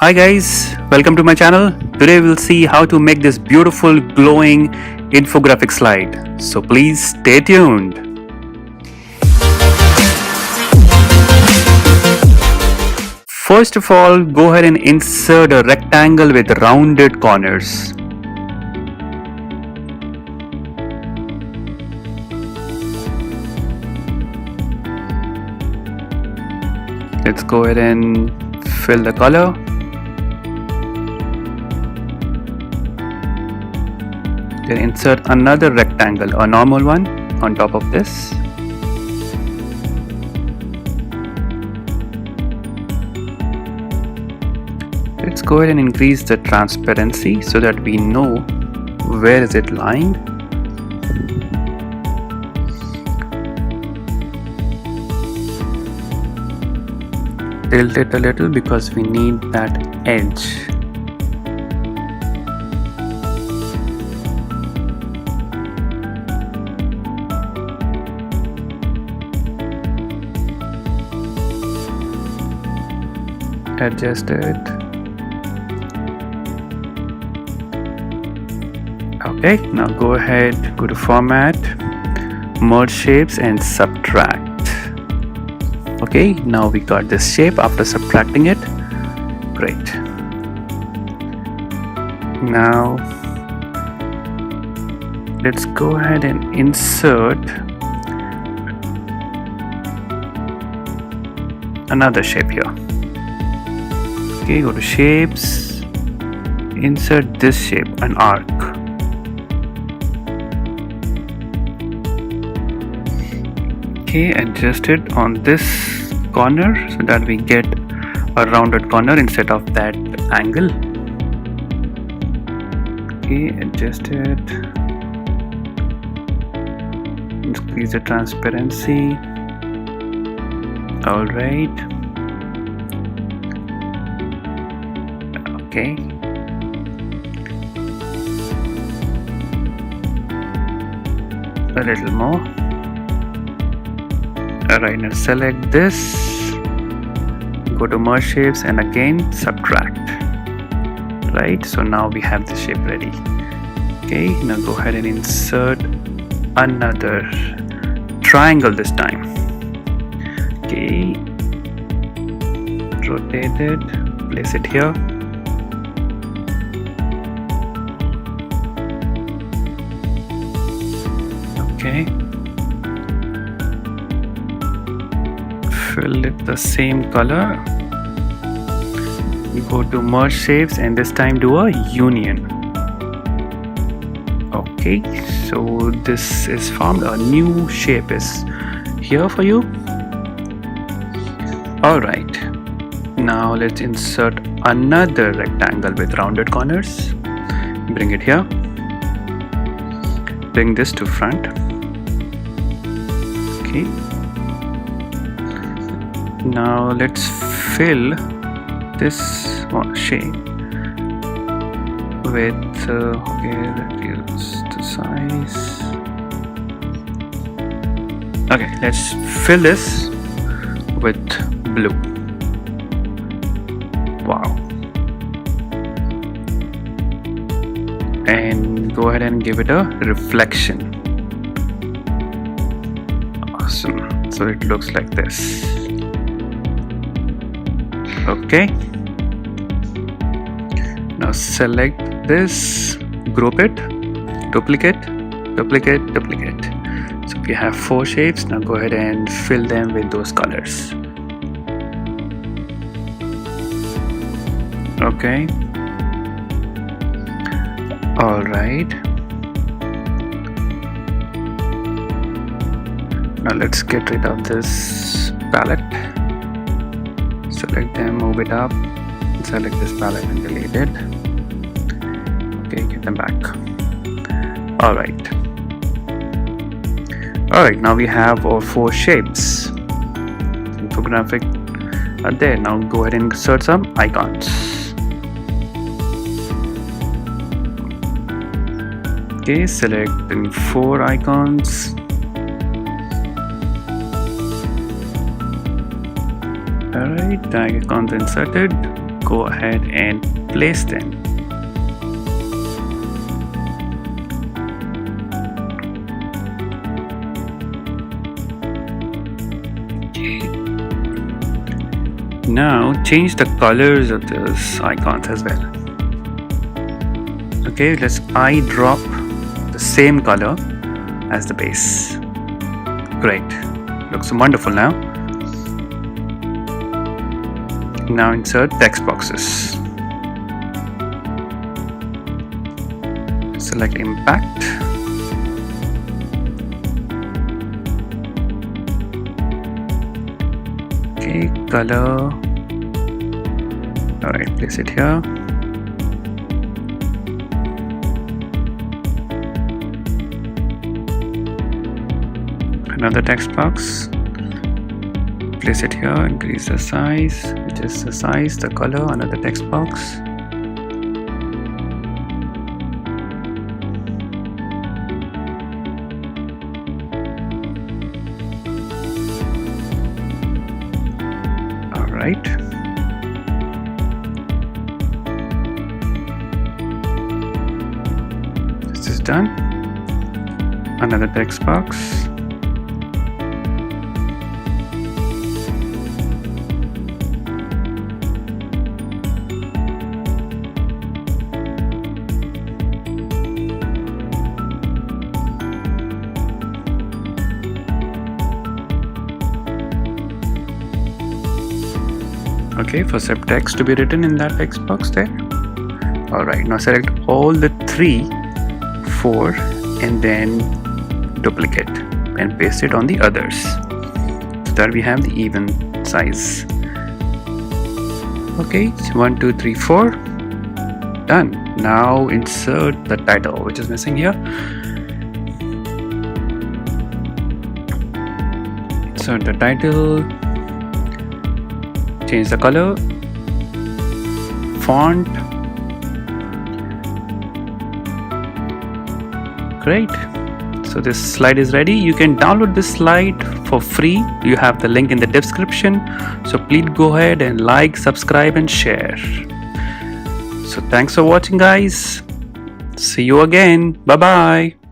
Hi guys, welcome to my channel. Today we'll see how to make this beautiful glowing infographic slide. So please stay tuned. First of all, go ahead and insert a rectangle with rounded corners. Let's go ahead and fill the color. Then insert another rectangle, a normal one, on top of this. Let's go ahead and increase the transparency so that we know where is it lying. Tilt it a little because we need that edge. Adjust it. Okay, now go ahead, go to format, merge shapes and subtract. Okay, now we got this shape after subtracting it. Great. Now let's go ahead and insert another shape here. Okay, go to shapes, insert this shape, an arc. Okay, adjust it on this corner so that we get a rounded corner instead of that angle. Okay, adjust it. Increase the transparency. All right. Okay. A little more. Alright, now select this, go to merge shapes and again subtract. Right, so now we have the shape ready. Okay, now go ahead and insert another triangle this time. Okay, rotate it, place it here. Okay. Fill it the same color. Go to merge shapes and this time do a union. Okay, so this is formed. A new shape is here for you. Alright, now let's insert another rectangle with rounded corners. Bring it here. Bring this to front. Okay. Now let's fill this shape with okay, reduce the size. Okay, let's fill this with blue. Wow. And go ahead and give it a reflection. Awesome. So it looks like this. Okay, now select this, group it, duplicate, duplicate, duplicate. So we have 4 shapes. Now go ahead and fill them with those colors. Okay, all right. Now let's get rid of this palette. Select them, move it up, select this palette and delete it. Okay, get them back. Alright, now we have our 4 shapes. Infographic are there. Now go ahead and insert some icons. Okay, select 4 icons. Alright, tag icons inserted. go ahead and place them. Now change the colors of those icons as well. Okay, let's eye drop the same color as the base. Great, looks wonderful now. Now insert text boxes. Select impact. Okay, color. Alright, place it here. Another text box. Place it here, increase the size, adjust the size, the color, another text box. Alright. This is done. Another text box. Okay, for set text to be written in that text box there. Alright, now select all the 3, 4 and then duplicate and paste it on the others so that we have the even size. Okay, 1, 2, 3, 4. Done. Now insert the title, which is missing here. Insert the title. Change the color, font. Great. So this slide is ready. You can download this slide for free. You have the link in the description. So please go ahead and like, subscribe and share. So thanks for watching guys. See you again. Bye bye.